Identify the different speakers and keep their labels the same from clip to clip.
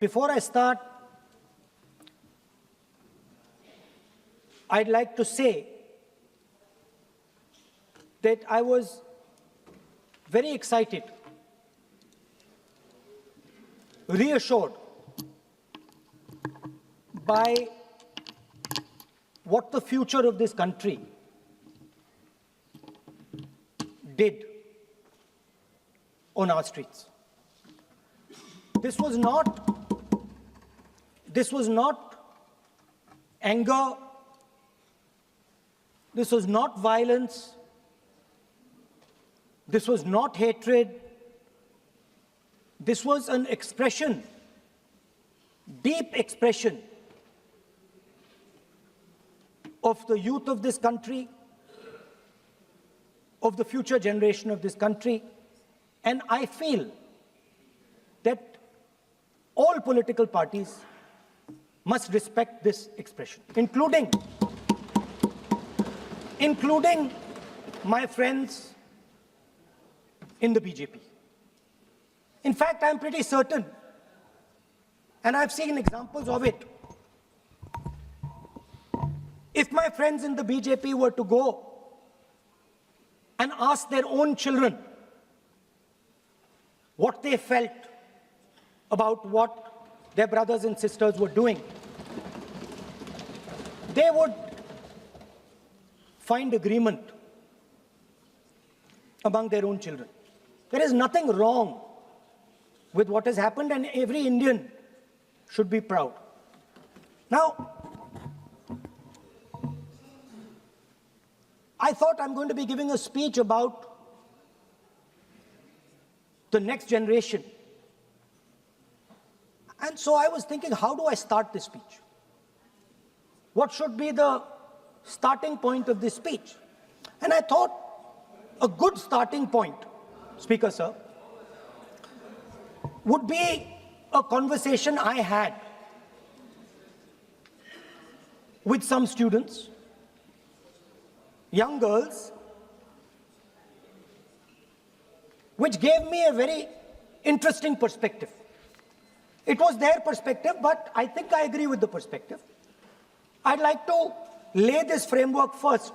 Speaker 1: Before I start, I'd like to say that I was very excited, reassured by what the future of this country did on our streets. This was not anger, this was not violence, this was not hatred, this was an expression, deep expression of the youth of this country, of the future generation of this country, and I feel that all political parties must respect this expression, including my friends in the BJP. In fact, I'm pretty certain, and I've seen examples of it, if my friends in the BJP were to go and ask their own children what they felt about what their brothers and sisters were doing, they would find agreement among their own children. There is nothing wrong with what has happened, and every Indian should be proud. Now, I thought I'm going to be giving a speech about the next generation. And so I was thinking, how do I start this speech? What should be the starting point of this speech? And I thought a good starting point, Speaker Sir, would be a conversation I had with some students, young girls, which gave me a very interesting perspective. It was their perspective, but I think I agree with the perspective. I'd like to lay this framework first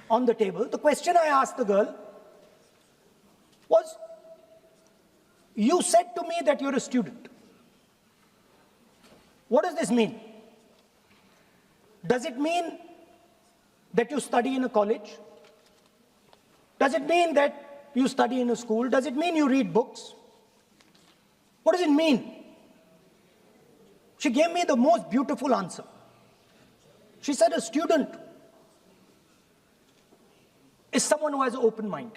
Speaker 1: on the table. The question I asked the girl was, you said to me that you're a student. What does this mean? Does it mean that you study in a college? Does it mean that you study in a school? Does it mean you read books? What does it mean? She gave me the most beautiful answer. She said a student is someone who has an open mind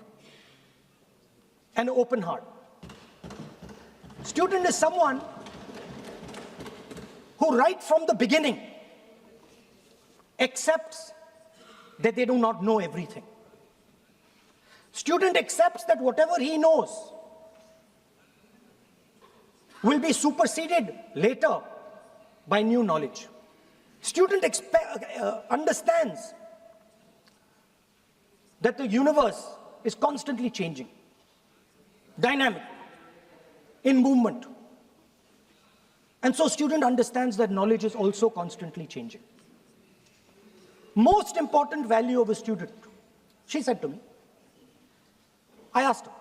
Speaker 1: and an open heart. Student is someone who right from the beginning accepts that they do not know everything. Student accepts that whatever he knows will be superseded later by new knowledge. Student understands that the universe is constantly changing, dynamic, in movement. And so student understands that knowledge is also constantly changing. Most important value of a student, she said to me. I asked her.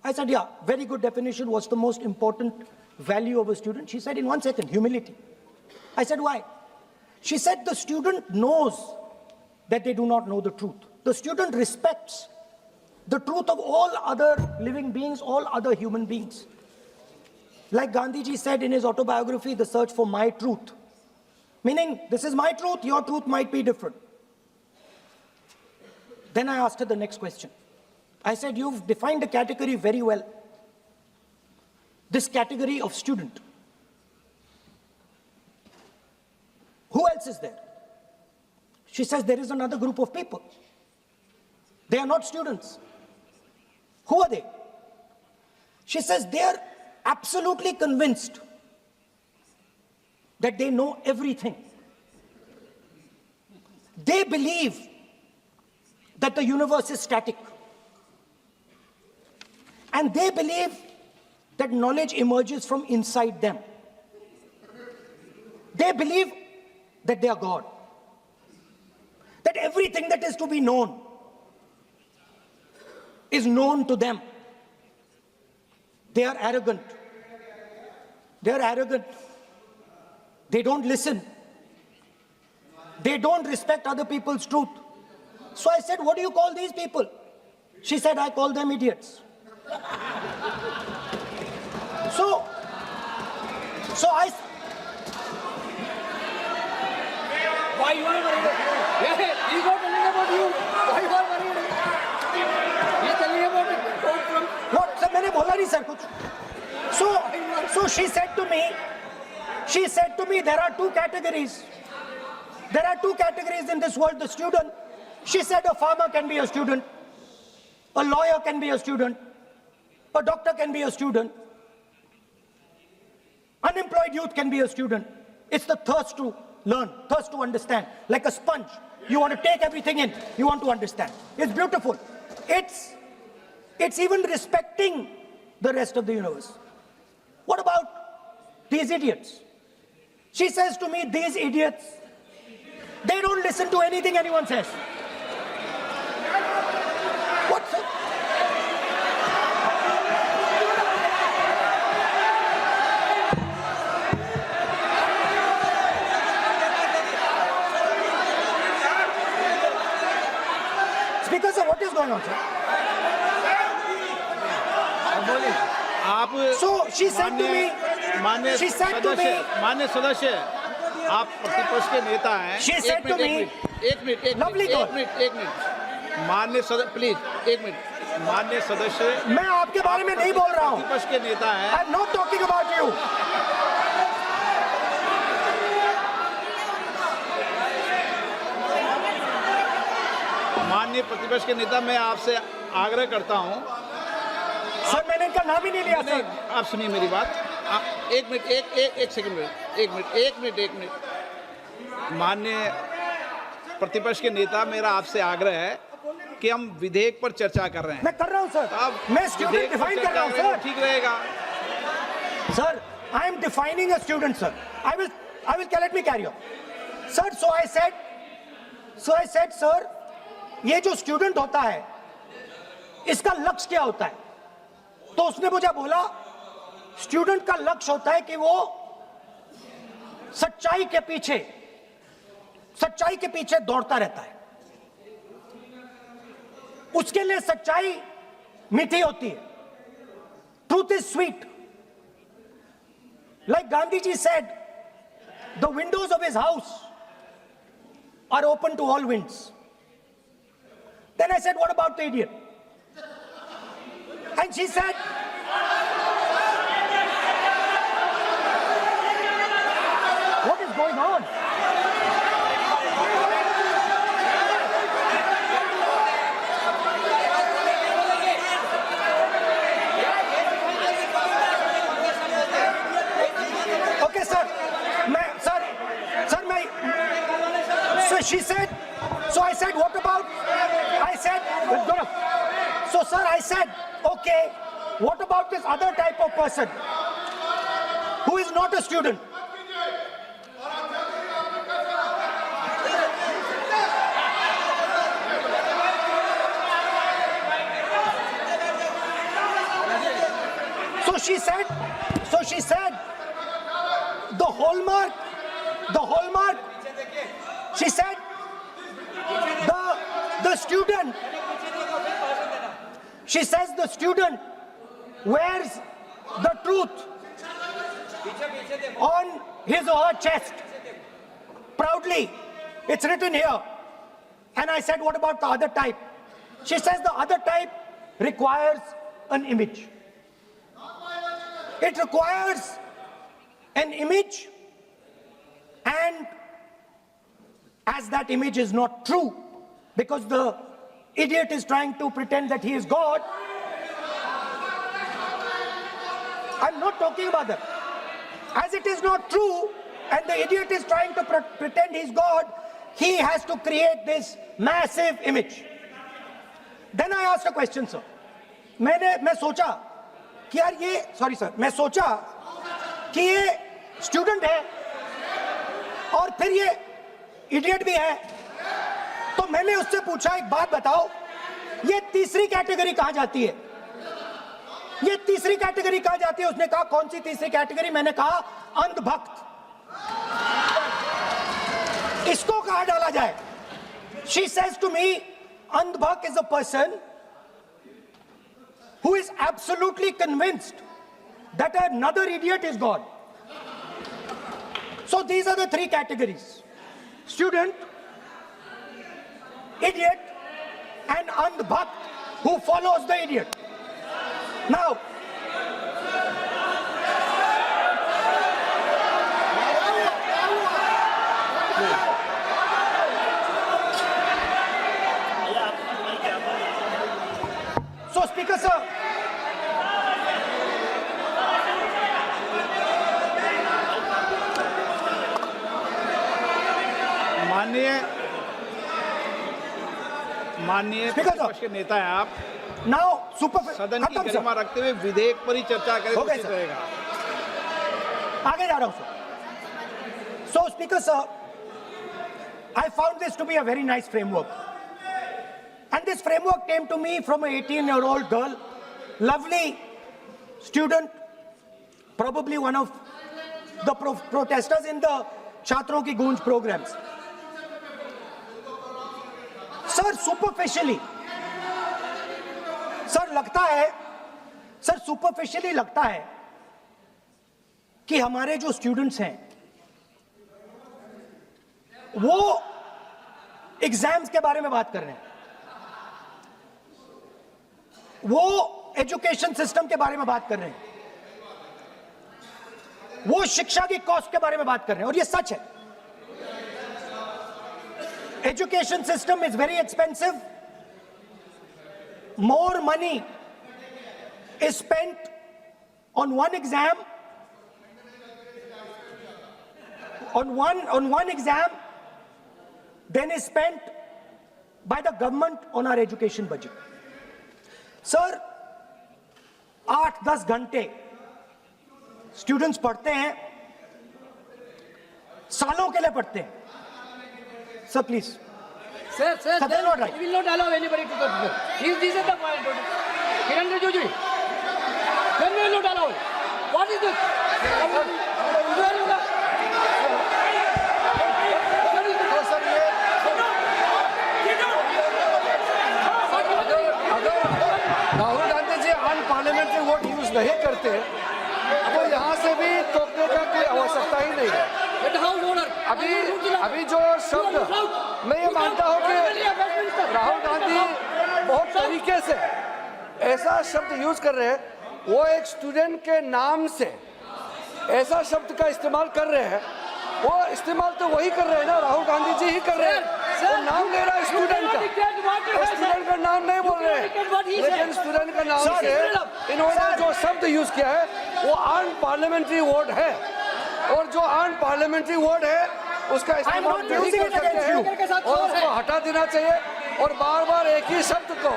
Speaker 1: I said, yeah, very good definition. What's the most important value of a student? She said, in 1 second, humility. I said, why? She said, the student knows that they do not know the truth. The student respects the truth of all other living beings, all other human beings. Like Gandhiji said in his autobiography, The Search for My Truth. Meaning, this is my truth, your truth might be different. Then I asked her the next question. I said, you've defined a category very well. This category of student. Who else is there? She says, there is another group of people. They are not students. Who are they? She says, they are absolutely convinced that they know everything. They believe that the universe is static. And they believe that knowledge emerges from inside them. They believe that they are God, that everything that is to be known is known to them. They are arrogant. They are arrogant. They don't listen. They don't respect other people's truth. So I said, what do you call these people? She said, I call them idiots. So I...
Speaker 2: Why you are worried? Yeah, he's not telling about you. Why you are worried? He's telling about it.
Speaker 1: What? Sir, मैंने बोला नहीं sir कुछ. So she said to me, there are two categories. There are two categories in this world. The student. She said a farmer can be a student. A lawyer can be a student. A doctor can be a student. Unemployed youth can be a student. It's the thirst to learn, thirst to understand. Like a sponge. You want to take everything in. You want to understand. It's beautiful. It's even respecting the rest of the universe. What about these idiots? She says to me, these idiots, they don't listen to anything anyone says. What's it? Speaker sir, what is going on, sir? So she said to me,
Speaker 3: मान्य सदस्य, आप प्रतिपक्ष के नेता हैं.
Speaker 1: she said to me, lovely girl.
Speaker 3: मान्य सदस्य, please एक मिनट. मान्य सदस्य,
Speaker 1: मैं आपके बारे में नहीं बोल रहा हूँ.
Speaker 3: प्रतिपक्ष के नेता हैं.
Speaker 1: I'm not talking about you.
Speaker 3: माननीय प्रतिपक्ष के नेता, मैं आपसे आग्रह करता हूं.
Speaker 1: सर मैंने इनका नाम ही नहीं लिया सर.
Speaker 3: आप सुनिए मेरी बात. एक मिनट, एक सेकंड में, एक मिनट. माननीय प्रतिपक्ष के नेता, मेरा आपसे आग्रह है कि हम विधेयक पर चर्चा कर रहे हैं.
Speaker 1: मैं कर रहा हूं सर. मैं स्टूडेंट डिफाइन कर रहा हूं सर.
Speaker 3: ठीक रहेगा
Speaker 1: sir. I am defining a student, sir. I will let me carry on. Sir, so I said, sir, ये जो स्टूडेंट होता है, इसका लक्ष्य क्या होता है? तो उसने मुझे बोला, स्टूडेंट का लक्ष्य होता है कि वो सच्चाई के पीछे दौड़ता रहता है. उसके लिए सच्चाई मीठी होती है. Truth is sweet. Like Gandhiji said, the windows of his house are open to all winds. Then I said, what about the idiot? And she said, what is going on? Okay, sir. So she said, so I said, what about? I said, so sir, I said, okay, what about this other type of person who is not a student? So she said, the hallmark, she said, the student, she says the student wears the truth on his or her chest proudly. It's written here. And I said, what about the other type? She says the other type requires an image. It requires an image, and as that image is not true, because the idiot is trying to pretend that he is God. I'm not talking about that. As it is not true, and the idiot is trying to pretend he's God, he has to create this massive image. Then I asked a question, sir. मैं सोचा कि यार ये, sorry sir, मैं सोचा कि ये student है, और फिर ये इडियट भी है। तो मैंने उससे पूछा, एक बात बताओ, ये तीसरी कैटेगरी कहां जाती है? ये तीसरी कैटेगरी कहां जाती है? उसने कहा कौन सी तीसरी कैटेगरी? मैंने कहा अंधभक्त। इसको कहां डाला जाए? She says to me, अंधभक्त is a person who is absolutely convinced that another idiot is God. So these are the three categories: student, idiot, and andhbhakt who follows the idiot. Now, so Speaker sir,
Speaker 3: माननीय
Speaker 1: Speaker sir.
Speaker 3: प्रतिपक्ष के नेता हैं आप,
Speaker 1: now super
Speaker 3: सदन की
Speaker 1: खत्म
Speaker 3: गरिमा
Speaker 1: sir,
Speaker 3: रखते हुए विधेयक पर ही चर्चा करें तो
Speaker 1: हो गए
Speaker 3: उचित
Speaker 1: सर।
Speaker 3: रहेगा।
Speaker 1: आगे जा रहा हूं sir. So Speaker sir, I found this to be a very nice framework, and this framework came to me from an 18-year-old girl, lovely student, probably one of the protesters in the छात्रों की गूंज programs. Sir superficially लगता है कि हमारे जो students हैं वो एग्जाम्स के बारे में बात कर रहे हैं, वो एजुकेशन सिस्टम के बारे में बात कर रहे हैं, वो शिक्षा की कॉस्ट के बारे में बात कर रहे हैं, और ये सच है। Education system is very expensive. More money is spent on one exam, on one exam, than is spent by the government on our education budget. Sir, 8-10 घंटे स्टूडेंट्स पढ़ते हैं, सालों के लिए पढ़ते हैं। Sir, please.
Speaker 2: Sir,
Speaker 1: Sir, they are not right.
Speaker 2: we will not allow anybody to talk to this. This is the point. Kiran Rijiju, then we will not allow it. What is this?
Speaker 4: Rahul Gandhi ji unparliamentary word use नहीं करते तो यहाँ से भी टोकने का कोई आवश्यकता ही नहीं है। अभी जो शब्द मैं ये मानता हूँ कि राहुल गांधी बहुत तरीके से ऐसा शब्द यूज कर रहे हैं, वो एक स्टूडेंट के नाम से ऐसा शब्द का इस्तेमाल कर रहे हैं। वो इस्तेमाल तो वही कर रहे हैं ना, राहुल गांधी जी ही कर रहे हैं। वो नाम ले रहा है स्टूडेंट का, स्टूडेंट का नाम नहीं बोल रहे हैं, लेकिन स्टूडेंट का नाम से इन्होंने जो शब्द यूज किया है वो अनपार्लियामेंट्री वोट है, और जो अनपार्लियामेंट्री वर्ड है उसका इस्तेमाल नहीं कर सकते हैं और उसको हटा देना चाहिए। और बार बार एक ही शब्द को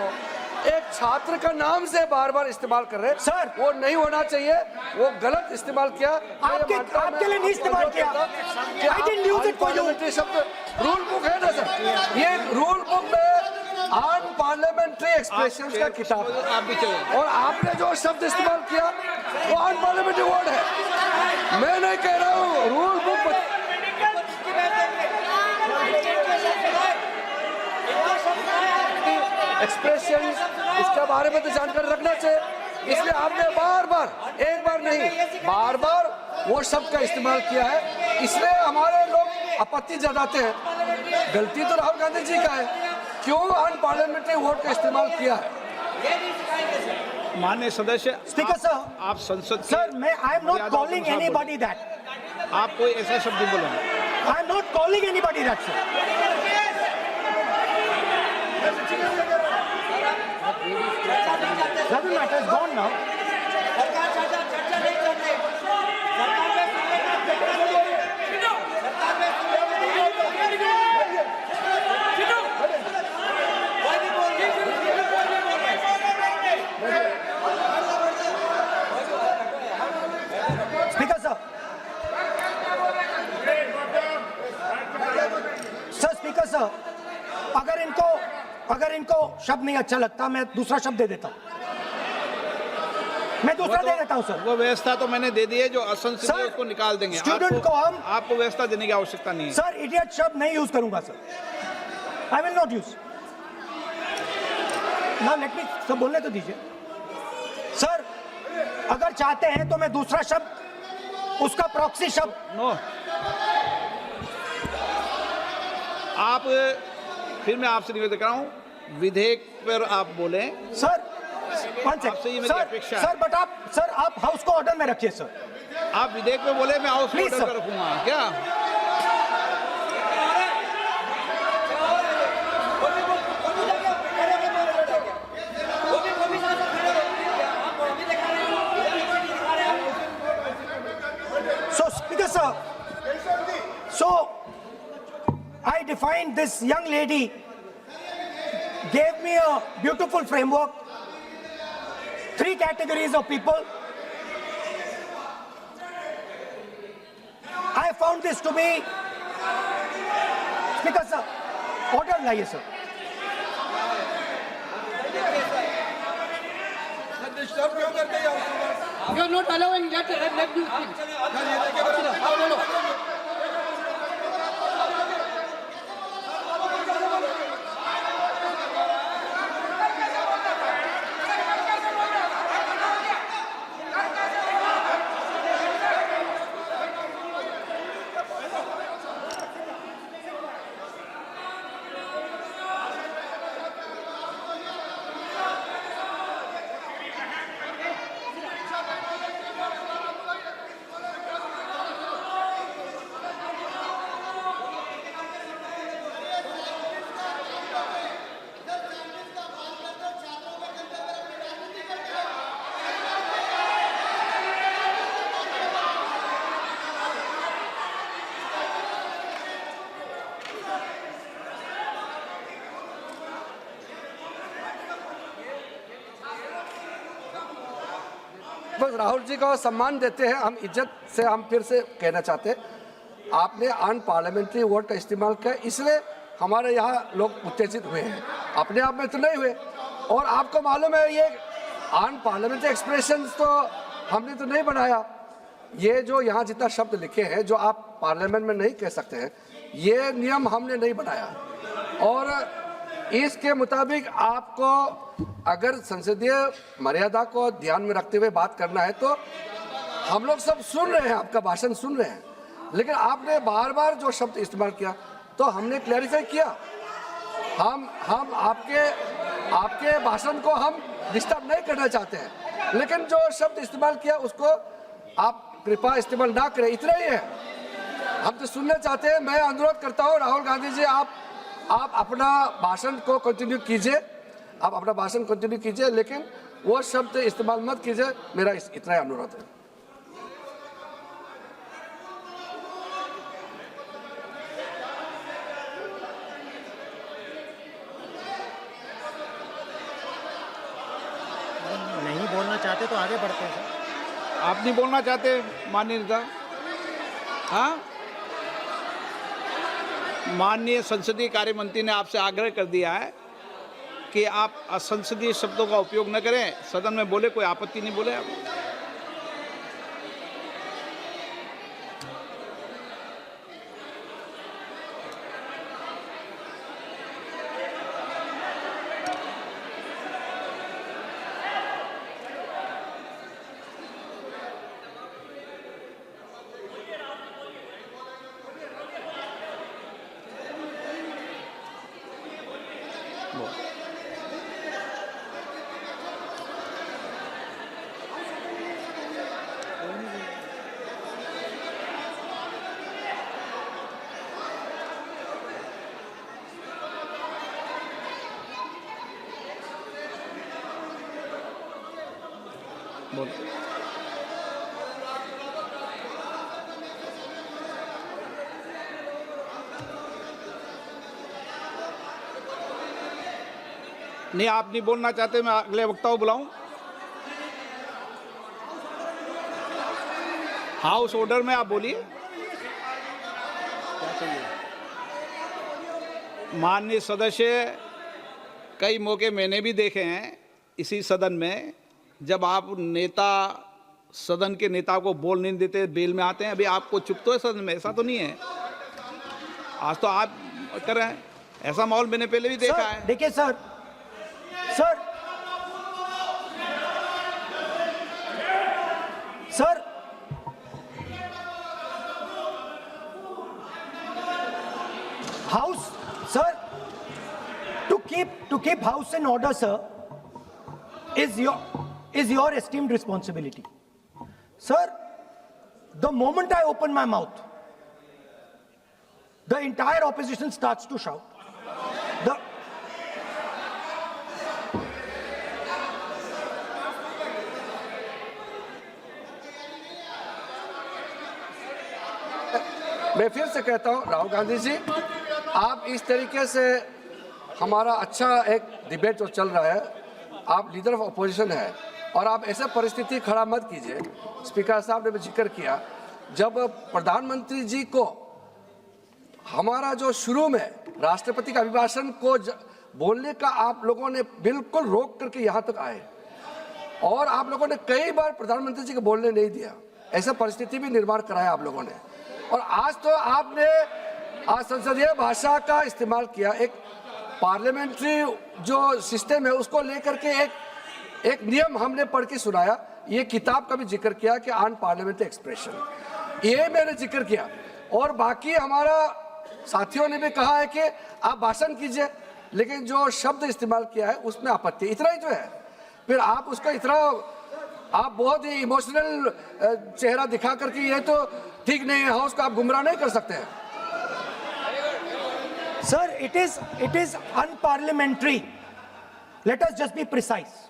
Speaker 4: एक छात्र का नाम से बार बार इस्तेमाल कर रहे हैं
Speaker 1: सर,
Speaker 4: वो नहीं होना चाहिए, वो गलत इस्तेमाल किया।
Speaker 1: आपके लिए नहीं इस्तेमाल किया। I didn't use it for you.
Speaker 4: शब्द रूल बुक है ना सर, ये रूल बुक में अनपार्लियामेंट्री एक्सप्रेशन का किताब है,
Speaker 3: आप भी चले।
Speaker 4: और आपने जो शब्द इस्तेमाल किया वो अनपार्लियामेंट्री वर्ड है। मैं नहीं कह रहा हूँ, रूल बुक एक्सप्रेशन इसके बारे में तो जानकारी रखना चाहिए, इसलिए आपने बार बार एक बार नहीं बार बार वो शब्द का इस्तेमाल किया है, इसलिए हमारे लोग आपत्ति जताते हैं। गलती तो राहुल गांधी जी का है, क्यों अनपार्लियामेंट्री वोट का इस्तेमाल किया है।
Speaker 3: माननीय सदस्य,
Speaker 1: स्पीकर सर,
Speaker 3: आप संसद
Speaker 1: सर मैं I am not calling anybody that,
Speaker 3: आप कोई ऐसा शब्द नहीं बोलेंगे।
Speaker 1: I am not calling anybody that sir. Doesn't matter, it's gone now. Speaker sir. Sir, अगर इनको शब्द नहीं अच्छा लगता, मैं दूसरा शब्द दे देता हूं। मैं दूसरा दे देता हूं सर।
Speaker 3: वो व्यवस्था तो मैंने दे दी है, जो असंसदीय
Speaker 1: सर,
Speaker 3: उसको निकाल देंगे।
Speaker 1: स्टूडेंट को हम
Speaker 3: आपको व्यवस्था देने की आवश्यकता नहीं है।
Speaker 1: सर इडियट शब्द नहीं यूज करूंगा sir, I will not use. ना लेट मी सब बोलने तो दीजिए सर। अगर चाहते हैं तो मैं दूसरा शब्द, उसका प्रॉक्सी शब्द।
Speaker 3: नो, आप फिर मैं आपसे निवेदन कर रहा हूं, विधेयक पर आप बोले
Speaker 1: सर।
Speaker 3: आपसे ये मेरी अपेक्षा है।
Speaker 1: सर बट आप सर, आप हाउस को ऑर्डर में रखिए सर।
Speaker 3: आप विधेयक पे बोले, मैं हाउस
Speaker 1: Please,
Speaker 3: ऑर्डर
Speaker 1: sir.
Speaker 3: कर रखूंगा क्या?
Speaker 1: So speaker sir, so I defined this young lady, gave me a beautiful framework, 3 categories of people. I found this to be, speaker sir, order लाइए sir.
Speaker 2: You are not allowing that. Let me speak. हाँ, बोलो।
Speaker 4: बस राहुल जी को सम्मान देते हैं, हम इज्जत से हम फिर से कहना चाहते हैं, आपने अनपार्लियामेंट्री वर्ड का इस्तेमाल किया, इसलिए हमारे यहाँ लोग उत्तेजित हुए हैं, अपने आप में तो नहीं हुए। और आपको मालूम है ये अनपार्लियामेंट्री एक्सप्रेशंस तो हमने तो नहीं बनाया, ये जो यहाँ जितना शब्द लिखे हैं जो आप पार्लियामेंट में नहीं कह सकते हैं, ये नियम हमने नहीं बनाया। और इसके मुताबिक आपको अगर संसदीय मर्यादा को ध्यान में रखते हुए बात करना है तो हम लोग सब सुन रहे हैं, आपका भाषण सुन रहे हैं, लेकिन आपने बार बार जो शब्द इस्तेमाल किया तो हमने क्लैरिफाई किया। हम आपके भाषण को हम डिस्टर्ब नहीं करना चाहते हैं, लेकिन जो शब्द इस्तेमाल किया उसको आप कृपया इस्तेमाल ना करें, इतना ही है। हम तो सुनना चाहते हैं। मैं अनुरोध करता हूँ राहुल गांधी जी, आप अपना भाषण को कंटिन्यू कीजिए, आप अपना भाषण कंटिन्यू कीजिए, लेकिन वो शब्द इस्तेमाल मत कीजिए, मेरा इतना ही अनुरोध है।
Speaker 5: नहीं बोलना चाहते तो आगे बढ़ते हैं सर।
Speaker 3: आप नहीं बोलना चाहते माननीय नेता? हाँ, माननीय संसदीय कार्य मंत्री ने आपसे आग्रह कर दिया है कि आप असंसदीय शब्दों का उपयोग न करें, सदन में बोले, कोई आपत्ति नहीं बोले आप। बोल। नहीं, आप नहीं बोलना चाहते, मैं अगले वक्ता को बुलाऊं? हाउस ऑर्डर में आप बोलिए।
Speaker 5: क्या चाहिए?
Speaker 3: माननीय सदस्य, कई मौके मैंने भी देखे हैं इसी सदन में, जब आप नेता सदन के नेता को बोल नहीं देते, बेल में आते हैं। अभी आपको चुप तो है सदन में, ऐसा तो नहीं है। आज तो आप कर रहे हैं, ऐसा माहौल मैंने पहले भी देखा है।
Speaker 1: देखिए sir, sir House, sir, to keep house in order, sir, is your esteemed responsibility. Sir, the moment I open my mouth, the entire opposition starts to shout.
Speaker 4: मैं फिर से कहता हूं, राहुल गांधी जी, आप इस तरीके से हमारा अच्छा एक डिबेट जो चल रहा है, आप लीडर ऑफ अपोजिशन है और आप ऐसे परिस्थिति खड़ा मत कीजिए। स्पीकर साहब ने भी जिक्र किया, जब प्रधानमंत्री जी को हमारा जो शुरू में राष्ट्रपति का अभिभाषण को बोलने का आप लोगों ने बिल्कुल रोक करके यहाँ तक आए और आप लोगों ने कई बार प्रधानमंत्री जी को बोलने नहीं दिया। ऐसा परिस्थिति भी निर्माण कराया आप लोगों ने। और आज तो आपने आज संसदीय भाषा का इस्तेमाल किया, एक पार्लियामेंट्री जो सिस्टम है उसको लेकर के एक नियम हमने पढ़ के सुनाया। ये किताब का भी जिक्र किया कि अन पार्लियामेंट्री एक्सप्रेशन, ये मैंने जिक्र किया। और बाकी हमारा साथियों ने भी कहा है कि आप भाषण कीजिए, लेकिन जो शब्द इस्तेमाल किया है उसमें आपत्ति, इतना ही जो है। फिर आप उसको इतना आप बहुत ही इमोशनल चेहरा दिखा करके ये तो ठीक नहीं है, हाउस को आप गुमराह नहीं कर सकते हैं।
Speaker 1: Sir, it is unparliamentary. Let us just be precise.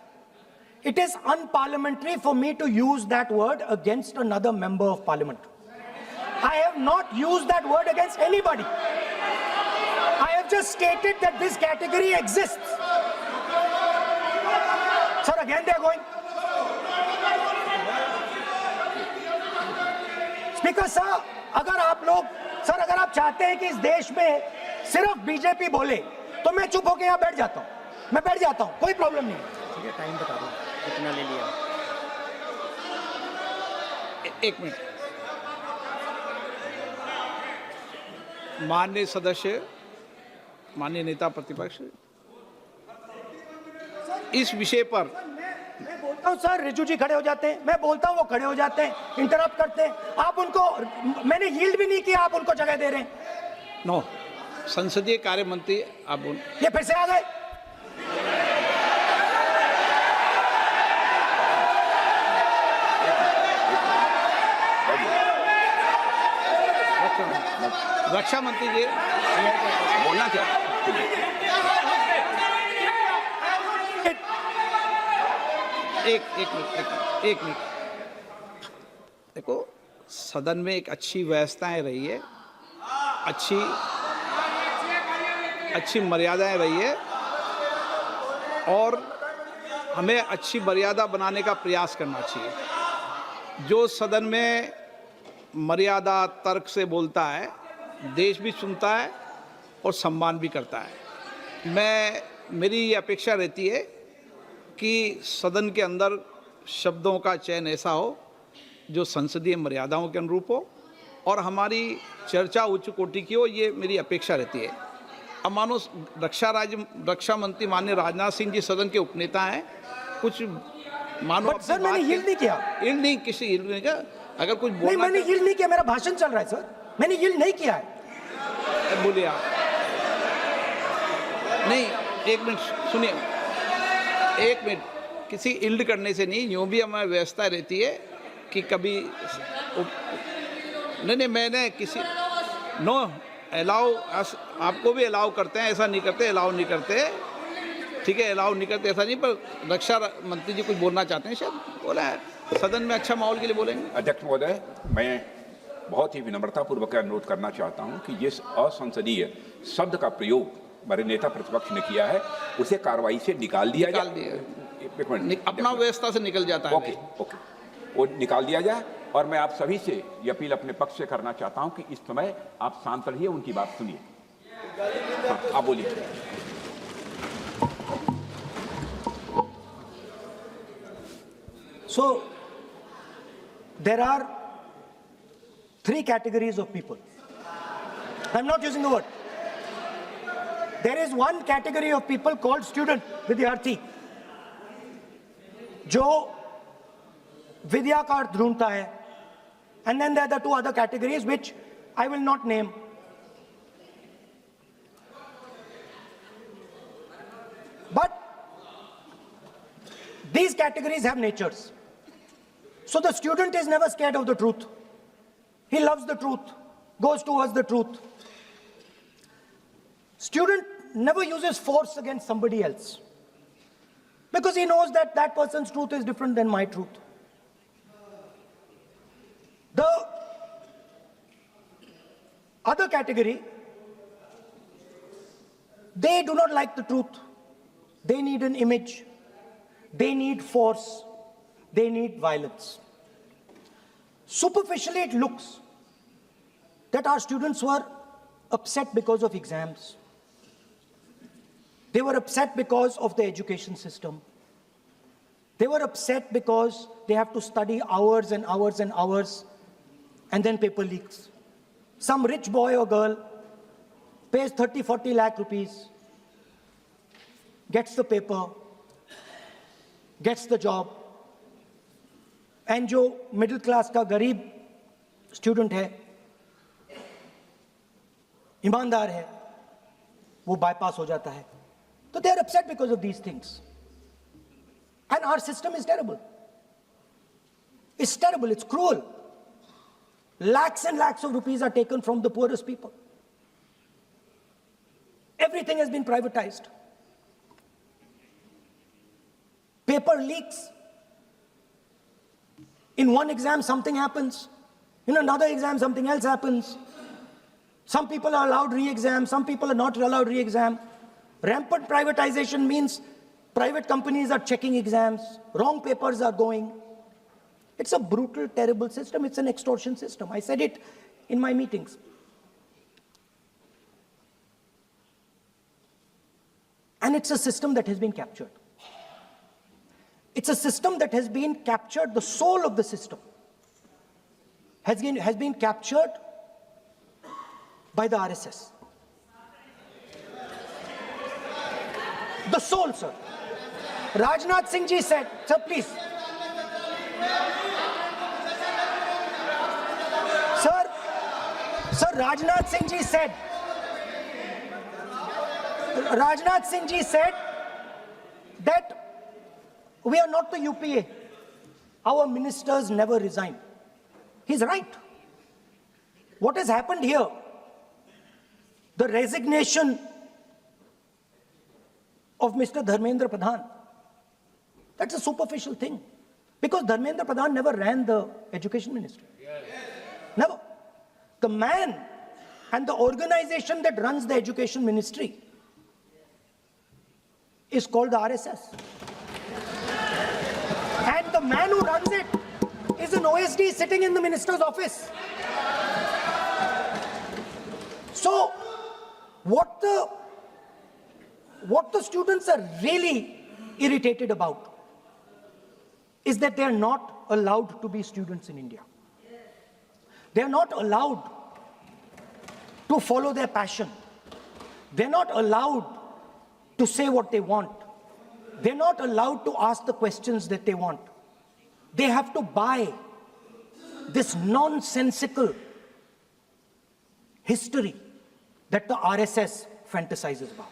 Speaker 1: It is unparliamentary for me to use that word against another member of parliament. I have not used that word against anybody. I have just stated that this category exists. Sir, again they are going. Speaker sir, अगर आप चाहते हैं कि इस देश में सिर्फ BJP बोले तो मैं चुप होकर यहाँ बैठ जाता हूँ, मैं बैठ जाता हूँ, कोई प्रॉब्लम नहीं है।
Speaker 5: ठीक है, टाइम बता दो कितना ले लिया।
Speaker 3: एक मिनट। माननीय सदस्य, माननीय नेता प्रतिपक्ष, इस विषय पर
Speaker 1: मैं बोलता हूँ सर, रिजू जी खड़े हो जाते हैं, मैं बोलता हूँ वो खड़े हो जाते हैं, इंटरप्ट करते हैं। आप उनको, मैंने यील्ड भी नहीं किया, आप उनको जगह दे रहे हैं।
Speaker 3: नो, संसदीय कार्य मंत्री आप
Speaker 1: ये फिर से आ गए।
Speaker 3: रक्षा मंत्री जी बोलना क्या? एक मिनट। देखो, सदन में एक अच्छी व्यवस्थाएं रही है, अच्छी मर्यादाएं रही है और हमें अच्छी मर्यादा बनाने का प्रयास करना चाहिए। जो सदन में मर्यादा तर्क से बोलता है, देश भी सुनता है और सम्मान भी करता है। मेरी ये अपेक्षा रहती है कि सदन के अंदर शब्दों का चयन ऐसा हो जो संसदीय मर्यादाओं के अनुरूप हो और हमारी चर्चा उच्च कोटि की हो, ये मेरी अपेक्षा रहती है। अब मानो रक्षा मंत्री माननीय राजनाथ सिंह जी सदन के उपनेता हैं, कुछ मानो
Speaker 1: सर मैंने यील्ड नहीं किया।
Speaker 3: यील्ड नहीं, किसी यील्ड नहीं किया। अगर कुछ बोलना,
Speaker 1: नहीं मैंने यील्ड नहीं किया, मेरा भाषण चल रहा है सर, मैंने यील्ड नहीं किया है।
Speaker 3: बोलिए आप। नहीं, एक मिनट सुनिए, एक मिनट। किसी इल्ड करने से नहीं, यूँ भी हमारी व्यवस्था रहती है कि कभी नहीं मैंने किसी नो अलाउ, आपको भी अलाउ करते हैं, ऐसा नहीं करते, अलाउ नहीं करते, ठीक है, अलाउ नहीं करते ऐसा नहीं। पर रक्षा मंत्री जी कुछ बोलना चाहते हैं, शायद बोला है, सदन में अच्छा माहौल के लिए बोलेंगे।
Speaker 6: अध्यक्ष महोदय, मैं बहुत ही विनम्रतापूर्वक अनुरोध करना चाहता हूं कि जिस असंसदीय शब्द का प्रयोग हमारे नेता प्रतिपक्ष ने किया है उसे कार्रवाई से निकाल दिया जाए।
Speaker 3: अपना व्यवस्था से निकल जाता है।
Speaker 6: ओके, वो निकाल दिया जाए। और मैं आप सभी से ये अपील अपने पक्ष से करना चाहता हूं कि इस समय आप शांत रहिए, उनकी बात सुनिए। हाँ, आप बोलिए।
Speaker 1: So, there are 3 categories of people. I'm not using the word. There is one category of people called student, विद्यार्थी, जो विद्या का अर्थ ढूंढता है. And then there are the 2 other categories which I will not name. But these categories have natures. So the student is never scared of the truth. He loves the truth, goes towards the truth. Student never uses force against somebody else, because he knows that that person's truth is different than my truth. The other category, they do not like the truth. They need an image. They need force. They need violence. Superficially, it looks that our students were upset because of exams. They were upset because of the education system. They were upset because they have to study hours and hours and hours, and then paper leaks. Some rich boy or girl pays 30-40 lakh rupees, gets the paper, gets the job, and जो middle class का गरीब student है, ईमानदार है, वो bypass हो जाता है. So they are upset because of these things. And our system is terrible. It's terrible, it's cruel. Lakhs and lakhs of rupees are taken from the poorest people. Everything has been privatized. Paper leaks. In one exam, something happens. In another exam, something else happens. Some people are allowed re-exam, some people are not allowed re-exam. Rampant privatization means private companies are checking exams, wrong papers are going. It's a brutal, terrible system. It's an extortion system. I said it in my meetings. And it's a system that has been captured. It's a system that has been captured, the soul of the system has been captured by the RSS. The soul, sir. Rajnath Singh ji said, sir, please. Sir, Rajnath Singh ji said, that we are not the UPA. Our ministers never resign. He's right. What has happened here? The resignation of Mr. Dharmendra Pradhan, that's a superficial thing. Because Dharmendra Pradhan never ran the education ministry. Never. The man and the organization that runs the education ministry is called the RSS. And the man who runs it is an OSD sitting in the minister's office. So, what the students are really irritated about is that they are not allowed to be students in India. They are not allowed to follow their passion. They're not allowed to say what they want. They're not allowed to ask the questions that they want. They have to buy this nonsensical history that the RSS fantasizes about.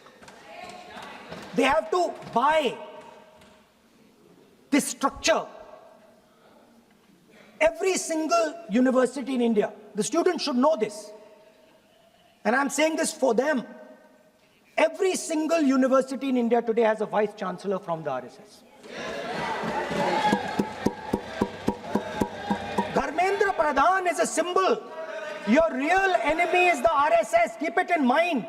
Speaker 1: They have to buy this structure. Every single university in India, the students should know this, and I'm saying this for them. Every single university in India today has a vice chancellor from the RSS. Dharmendra Pradhan is a symbol. Your real enemy is the RSS. Keep it in mind.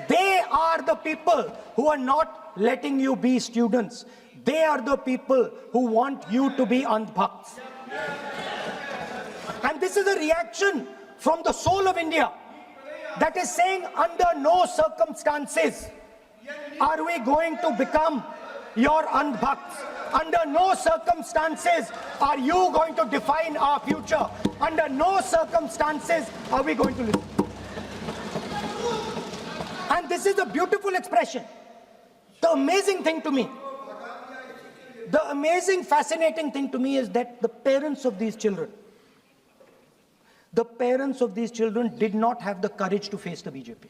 Speaker 1: They are the people who are not letting you be students. They are the people who want you to be andhbhakts. And this is a reaction from the soul of India. that is saying under no circumstances are we going to become your andhbhakts. Under no circumstances are you going to define our future. Under no circumstances are we going to listen. And this is a beautiful expression. The amazing thing to me, the amazing, fascinating thing to me is that the parents of these children did not have the courage to face the BJP.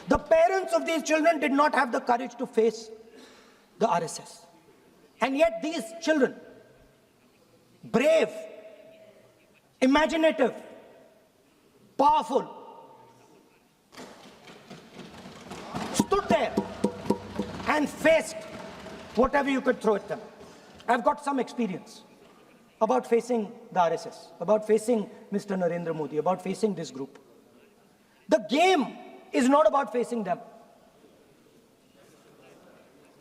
Speaker 1: The parents of these children did not have the courage to face the RSS. And yet these children, brave, imaginative, powerful, stood there and faced whatever you could throw at them. I've got some experience about facing the RSS, about facing Mr. Narendra Modi, about facing this group. The game is not about facing them.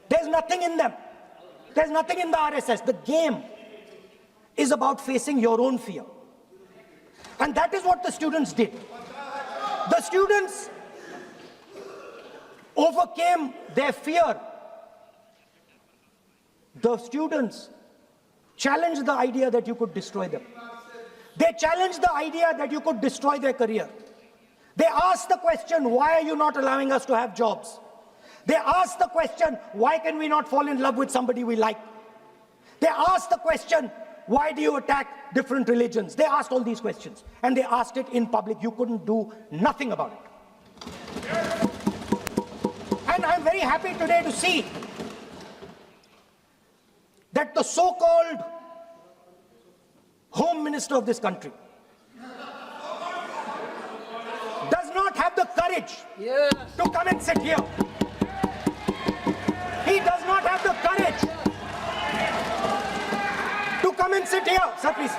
Speaker 1: There's nothing in them. There's nothing in the RSS. The game is about facing your own fear. And that is what the students did. The students overcame their fear. The students challenged the idea that you could destroy them. They challenged the idea that you could destroy their career. They asked the question, why are you not allowing us to have jobs? They asked the question, why can we not fall in love with somebody we like? They asked the question, why do you attack different religions? They asked all these questions, and they asked it in public. You couldn't do nothing about it. And I'm very happy today to see that the so-called Home Minister of this country does not have the courage to come and sit here. He does not have the courage to come and sit here. Sir, please.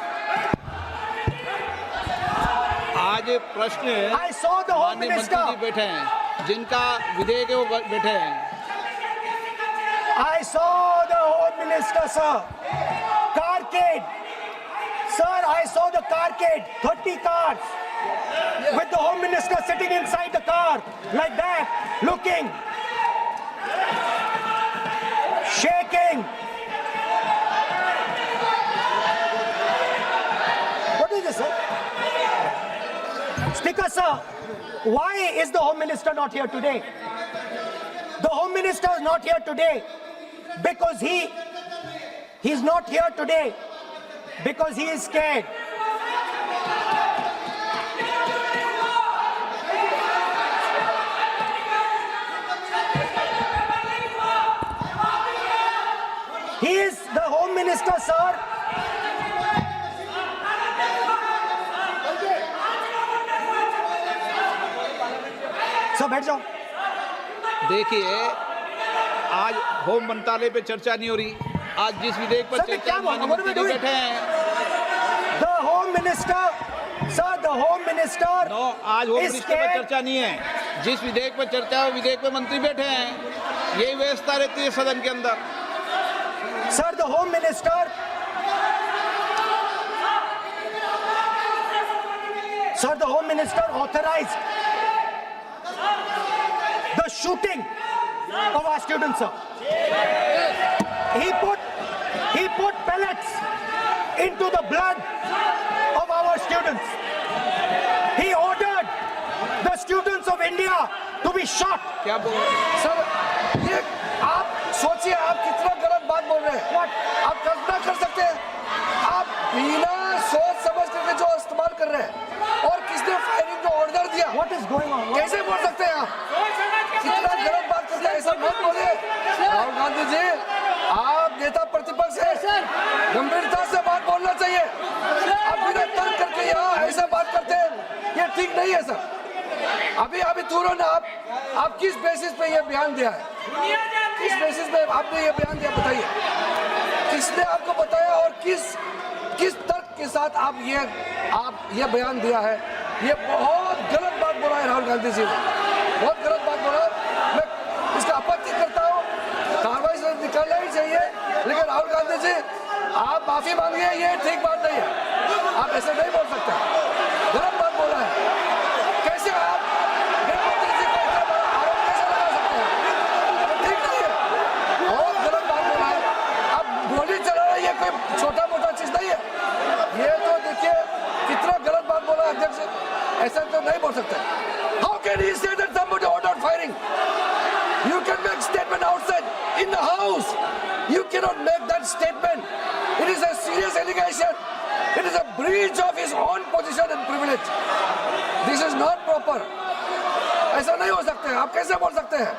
Speaker 3: आज प्रश्न है,
Speaker 1: I saw the Home
Speaker 3: माननीय
Speaker 1: Minister.
Speaker 3: मंत्री जी बैठे हैं, जिनका विधेयक है वो बैठे हैं.
Speaker 1: I saw the Home Minister, sir. Carcade. Sir, I saw the carcade. 30 cars. With the Home Minister sitting inside the car. Like that. Looking. Shaking. What is this, sir? Speaker, sir. Why is the Home Minister not here today? The Home Minister is not here today because he's not here today because he is scared. He is the Home Minister, sir. Sir बैठ जाओ.
Speaker 3: देखिए, आज home मंत्रालय पे चर्चा नहीं हो रही. आज जिस विधेयक पर
Speaker 1: Sir, मैं
Speaker 3: चर्चा
Speaker 1: क्या बोल रहा हूं?
Speaker 3: माननीय मंत्री जी
Speaker 1: What am I
Speaker 3: बैठे हैं.
Speaker 1: The Home Minister, sir, the Home Minister
Speaker 3: no, आज होम
Speaker 1: is
Speaker 3: मिनिस्टर पर
Speaker 1: scared.
Speaker 3: चर्चा नहीं है. जिस विधेयक पर चर्चा है, विधेयक पे मंत्री बैठे हैं. यही व्यवस्था रहती है सदन के अंदर.
Speaker 1: Sir, the Home Minister. Sir, the Home Minister authorized the shooting of our students, sir. He put pellets into the blood of our students. He ordered the students of India to be shot.
Speaker 3: क्या बोल रहे हैं?
Speaker 4: Sir, ये आप सोचिए, आप कितना गलत बात बोल रहे हैं. आप कल्पना कर सकते हैं, आप बिना सोच समझ करके जो इस्तेमाल कर रहे हैं, और किसने फायरिंग का ऑर्डर दिया,
Speaker 1: What is going on?
Speaker 4: कैसे बोल सकते हैं आप? कितना गलत बात करते हैं, ऐसा मत बोलिए. राहुल गांधी जी, आप नेता प्रतिपक्ष हैं, गंभीरता से बात बोलना चाहिए. आप बिना तर्क करके यहाँ ऐसा बात करते हैं, ये ठीक नहीं है सर. अभी तुरंत आप किस बेसिस पे ये बयान दिया है? किस बेसिस पे आपने ये बयान दिया, बताइए. किसने आपको बताया और किस तर्क के साथ आप ये बयान दिया है? ये बहुत गलत बात बोला है राहुल गांधी जी ने, बहुत गलत बात बोला. मैं इसका आपत्ति करता हूँ, कार्रवाई से निकालना ही चाहिए. लेकिन राहुल गांधी जी, आप माफी मांगिए, ये ठीक बात नहीं है. आप ऐसे नहीं बोल सकते, गलत बात बोला बोला अध्यक्ष, ऐसा तो नहीं बोल सकते। How can he say that somebody ordered firing? You can make statement outside in the house. You cannot make that statement. It is a serious allegation. It is a breach of his own position and privilege. This is not proper. ऐसा नहीं हो सकते, आप कैसे बोल सकते हैं?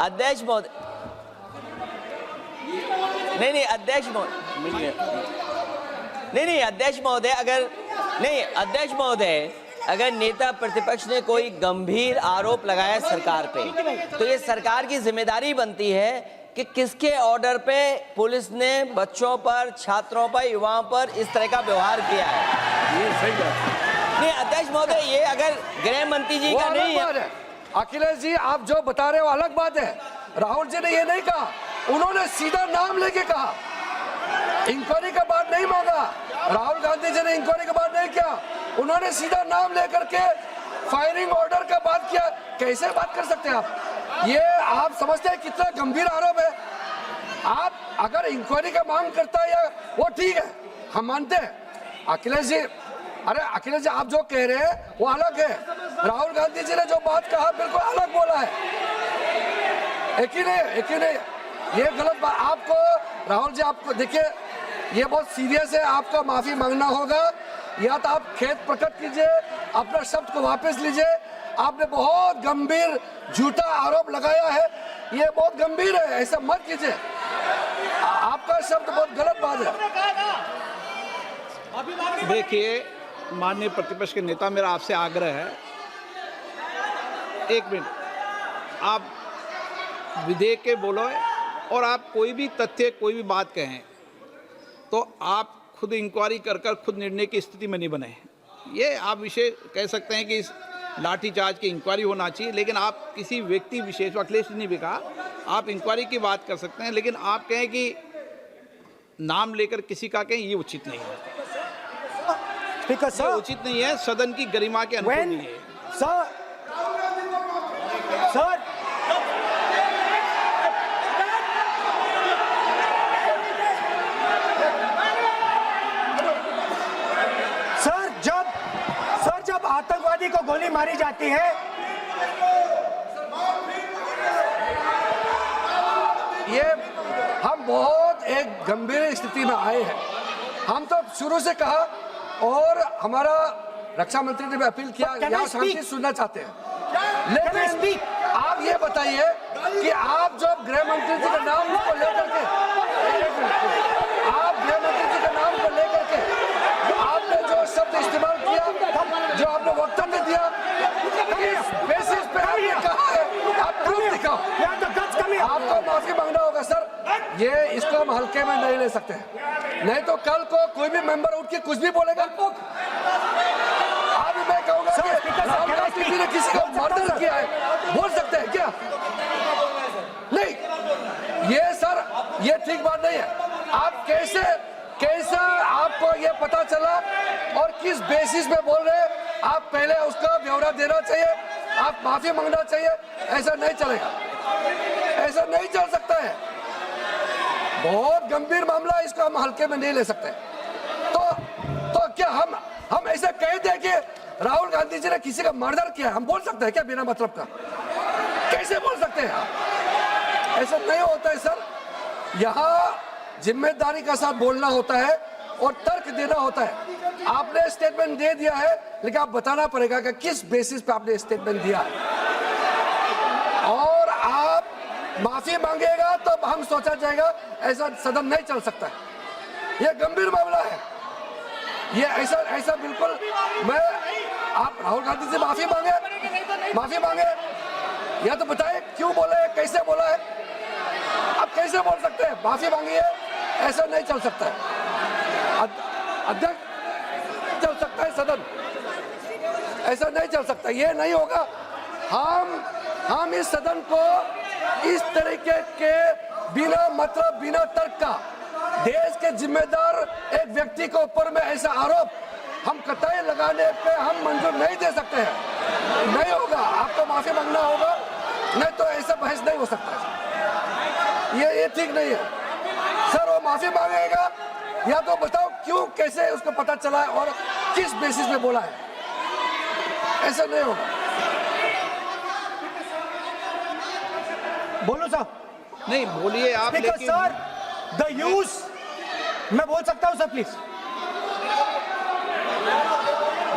Speaker 2: अध्यक्ष महोदय, नहीं अध्यक्ष महोदय, नहीं अध्यक्ष महोदय, अध्यक्ष महोदय, अगर नेता प्रतिपक्ष ने कोई गंभीर आरोप लगाया सरकार पे, तो ये सरकार की जिम्मेदारी बनती है कि किसके ऑर्डर पे पुलिस ने बच्चों पर, छात्रों पर, युवाओं पर इस तरह का व्यवहार किया है।
Speaker 4: ये सही बात
Speaker 2: नहीं अध्यक्ष महोदय, ये अगर गृह मंत्री जी का नहीं है।
Speaker 4: अखिलेश जी, आप जो बता रहे हो अलग बात है। राहुल जी ने ये नहीं कहा, उन्होंने सीधा नाम लेके कहा, इंक्वायरी का बात नहीं मांगा। राहुल गांधी जी ने इंक्वायरी का बात नहीं किया, उन्होंने सीधा नाम लेकर के फायरिंग ऑर्डर का बात किया। कैसे बात कर सकते हैं आप? ये आप समझते हैं कितना गंभीर आरोप है? आप अगर इंक्वायरी का मांग करता है या वो ठीक है, हम मानते हैं। अखिलेश जी, अरे अखिलेश जी, आप जो कह रहे हैं वो अलग है। राहुल गांधी जी ने जो बात कहा बिल्कुल अलग बोला है। एक ही नहीं, ये गलत बात। आपको राहुल जी, आपको देखिए, ये बहुत सीरियस है, आपको माफी मांगना होगा, या तो आप खेद प्रकट कीजिए, अपना शब्द को वापस लीजिए। आपने बहुत गंभीर झूठा आरोप लगाया है, ये बहुत गंभीर है, ऐसा मत कीजिए। आपका शब्द बहुत गलत बात है।
Speaker 3: देखिए माननीय प्रतिपक्ष के नेता, मेरा आपसे आग्रह है, एक मिनट, आप विधेयक के बोलो और आप कोई भी तथ्य, कोई भी बात कहें तो आप खुद इंक्वायरी कर खुद निर्णय की स्थिति में नहीं बने। ये आप विषय कह सकते हैं कि इस लाठीचार्ज की इंक्वायरी होना चाहिए, लेकिन आप किसी व्यक्ति विशेष, अखिलेश जी ने भी कहा, आप इंक्वायरी की बात कर सकते हैं, लेकिन आप कहें कि नाम लेकर किसी का कहें, ये उचित नहीं है।
Speaker 1: Speaker, sir,
Speaker 3: उचित नहीं है, सदन की गरिमा के अनुकूल नहीं है।
Speaker 1: Sir, जब आतंकवादी को गोली मारी जाती है,
Speaker 4: ये हम बहुत एक गंभीर स्थिति में आए हैं। हम तो शुरू से कहा, और हमारा रक्षा मंत्री ने भी अपील किया, यहाँ शांति सुनना चाहते हैं। लेकिन आप ये बताइए कि आप जो गृह मंत्री जी का नाम को लेकर के, आप गृह मंत्री जी का नाम को लेकर के आपने जो शब्द इस्तेमाल किया, जो आपने वक्तव्य दिया, इस बेसिस पे आपने कहा है, आप प्रूफ दिखाओ। आपको माफी मांगना होगा सर, ये इसको हम हल्के में नहीं ले सकते, नहीं तो कल को कोई भी मेंबर उठ के कुछ भी बोलेगा। अभी मैं कहूँगा कि राहुल गांधी जी ने किसी को मर्डर किया है, बोल सकते हैं क्या? नहीं, ये सर, ये ठीक बात नहीं है। आप कैसा आपको ये पता चला और किस बेसिस पे बोल रहे हैं? आप पहले उसका ब्यौरा देना चाहिए, आप माफी मांगना चाहिए, ऐसा नहीं चलेगा, ऐसा नहीं चल सकता है। बहुत गंभीर मामला है, इसको हम हल्के में नहीं ले सकते। तो क्या हम ऐसे कह दें कि राहुल गांधी जी ने किसी का मर्डर किया, हम बोल सकते हैं क्या बिना मतलब का? कैसे बोल सकते हैं? ऐसा नहीं होता है सर। यहाँ जिम्मेदारी का साथ बोलना होता है और तर्क देना होता है। आपने स्टेटमेंट दे दिया है, लेकिन आप बताना पड़ेगा कि किस बेसिस पे आपने स्टेटमेंट दिया है। और आप माफी मांगेगा तो हम सोचा जाएगा, ऐसा सदन नहीं चल सकता है। यह गंभीर मामला है, ये ऐसा बिल्कुल। मैं आप राहुल गांधी से माफी मांगे या तो बताए क्यों बोला है, कैसे बोला है। आप कैसे बोल सकते हैं माफी मांगिए? ऐसा नहीं चल सकता है। अध्यक्ष चल सकता है सदन, ऐसा नहीं चल सकता, ये नहीं होगा। हम इस सदन को इस तरीके के बिना मतलब बिना तर्क का देश के जिम्मेदार एक व्यक्ति के ऊपर में ऐसा आरोप हम कतई लगाने पे हम मंजूर नहीं दे सकते हैं। नहीं होगा, आपको माफी मांगना होगा, नहीं तो ऐसा बहस नहीं हो सकता है। ये ठीक नहीं है सर। वो माफी मांगेगा या तो बताओ क्यों, कैसे उसको पता चला है और किस बेसिस पे बोला है। ऐसा नहीं होगा।
Speaker 1: बोलो साहब।
Speaker 3: नहीं बोलिए आप,
Speaker 1: स्पीकर
Speaker 3: लेकिन
Speaker 1: सर, द यूज, मैं बोल सकता हूं सर प्लीज?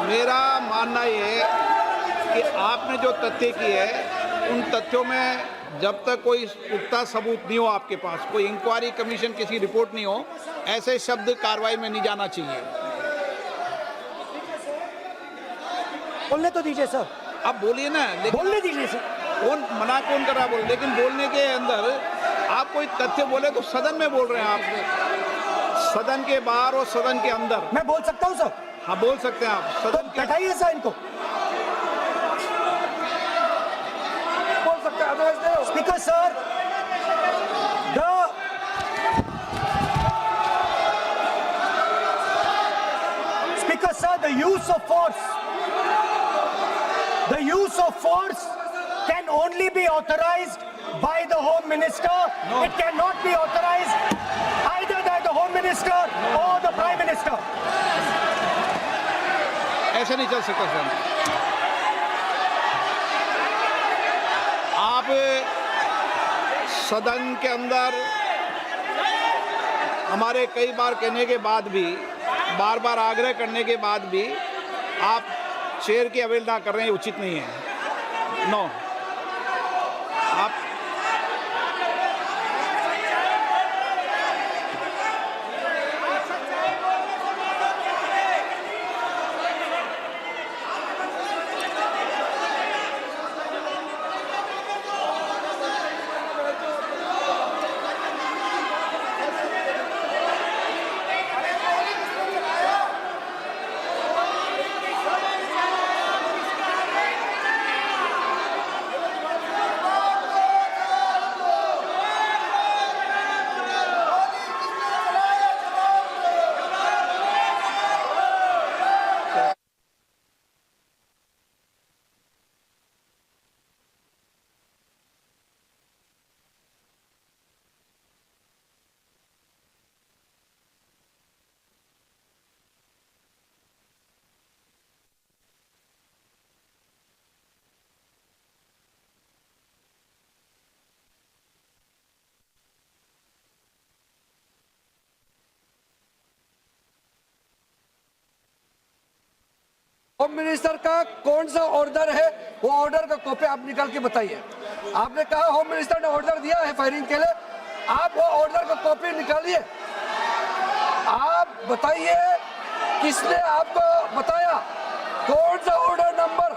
Speaker 3: मेरा मानना ये है कि आपने जो तथ्य किए उन तथ्यों में जब तक कोई पुख्ता सबूत नहीं हो, आपके पास कोई इंक्वायरी कमीशन किसी रिपोर्ट नहीं हो, ऐसे शब्द कार्रवाई में नहीं जाना चाहिए।
Speaker 1: बोलने तो दीजिए सर।
Speaker 3: आप बोलिए ना, लेकिन
Speaker 1: बोलने दीजिए सर।
Speaker 3: कौन कर रहा बोल, लेकिन बोलने के अंदर आप कोई तथ्य बोले तो सदन में बोल रहे हैं आप, सदन के बाहर और सदन के अंदर।
Speaker 1: मैं बोल सकता हूं सर?
Speaker 3: हाँ बोल सकते हैं आप,
Speaker 1: तो
Speaker 3: सदन के
Speaker 1: बैठाइए सर इनको।
Speaker 4: बोल सकते हैं, अदरवाइज नहीं होगा।
Speaker 1: Speaker sir, Speaker sir, the use of force can only be authorized by the Home Minister.
Speaker 3: No.
Speaker 1: It cannot be authorized either by the Home Minister or the Prime Minister.
Speaker 3: ऐसे नहीं चल सकता sir. आप सदन के अंदर हमारे कई बार कहने के बाद भी, बार बार आग्रह करने के बाद भी आप चेयर की अवहेलना कर रहे हैं, उचित नहीं है। नो, आप
Speaker 4: होम मिनिस्टर का कौन सा ऑर्डर है, वो ऑर्डर का कॉपी आप निकाल के बताइए। आपने कहा होम मिनिस्टर ने ऑर्डर दिया है फायरिंग के लिए, आप वो ऑर्डर का कॉपी निकालिए। आप बताइए किसने आपको बताया, कौन सा ऑर्डर नंबर,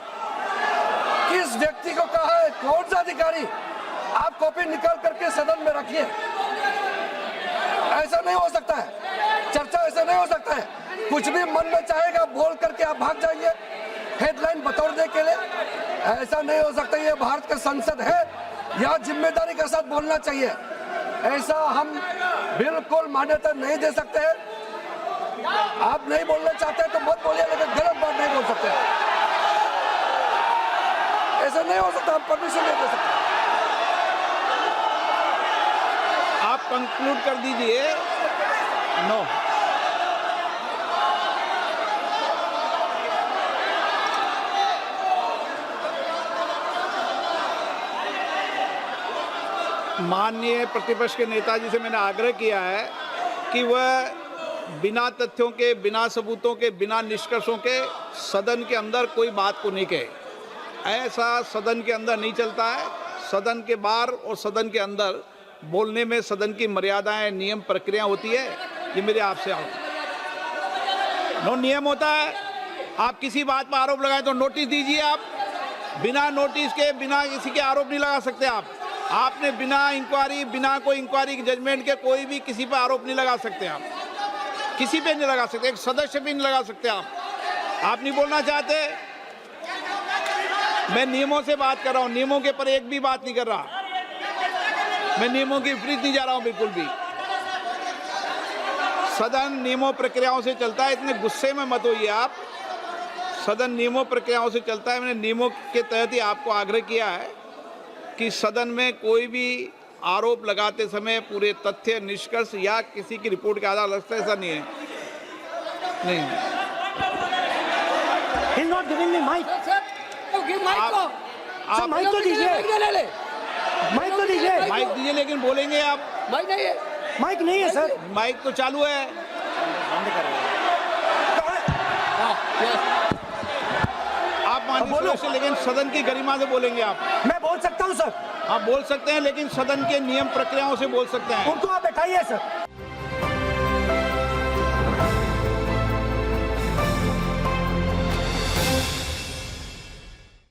Speaker 4: किस व्यक्ति को कहा है, कौन सा अधिकारी। आप कॉपी निकाल करके सदन में रखिए। ऐसा नहीं हो सकता है, चर्चा ऐसा नहीं हो सकता है। कुछ भी मन में चाहेगा बोल करके आप भाग जाएंगे हेडलाइन बतौरने के लिए। ऐसा नहीं हो सकता। ये भारत का संसद है, यहाँ जिम्मेदारी के साथ बोलना चाहिए। ऐसा हम बिल्कुल मान्यता नहीं दे सकते हैं। आप नहीं बोलना चाहते तो मत बोलिए, लेकिन गलत बात नहीं बोल सकते। ऐसा नहीं हो सकता, हम परमिशन नहीं दे सकते।
Speaker 3: आप कंक्लूड कर दीजिए। नो, माननीय प्रतिपक्ष के नेता जी से मैंने आग्रह किया है कि वह बिना तथ्यों के, बिना सबूतों के, बिना निष्कर्षों के सदन के अंदर कोई बात को नहीं कहे। ऐसा सदन के अंदर नहीं चलता है। सदन के बाहर और सदन के अंदर बोलने में सदन की मर्यादाएं, नियम, प्रक्रिया होती है। ये मेरे आपसे नो नियम होता है। आप किसी बात पर आरोप लगाए तो नोटिस दीजिए। आप बिना नोटिस के, बिना किसी के आरोप नहीं लगा सकते। आपने बिना इंक्वायरी, बिना कोई इंक्वायरी जजमेंट के कोई भी किसी पर आरोप नहीं लगा सकते। आप किसी पे नहीं लगा सकते, एक सदस्य भी नहीं लगा सकते। आप नहीं बोलना चाहते, मैं नियमों से बात कर रहा हूं, नियमों के पर एक भी बात नहीं कर रहा। मैं नियमों के विपरीत नहीं जा रहा हूं बिल्कुल भी। सदन नियमों प्रक्रियाओं से चलता है, इतने गुस्से में मत होइए आप। सदन नियमों प्रक्रियाओं से चलता है। मैंने नियमों के तहत ही आपको आग्रह किया है कि सदन में कोई भी आरोप लगाते समय पूरे तथ्य, निष्कर्ष या किसी की रिपोर्ट के आधार लगता है, ऐसा नहीं है। नहीं,
Speaker 1: He's not giving me mic.
Speaker 3: आप
Speaker 1: माइक तो दीजिए, माइक तो दीजिए।
Speaker 3: माइक दीजिए, लेकिन बोलेंगे आप।
Speaker 1: माइक नहीं है सर।
Speaker 3: माइक तो चालू है। आप माननीय सदस्य, लेकिन सदन की गरिमा से बोलेंगे आप।
Speaker 1: मैं बोल सकता हूँ सर।
Speaker 3: आप बोल सकते हैं, लेकिन सदन के नियम प्रक्रियाओं से बोल सकते हैं।
Speaker 1: उनको आप बैठाइए सर।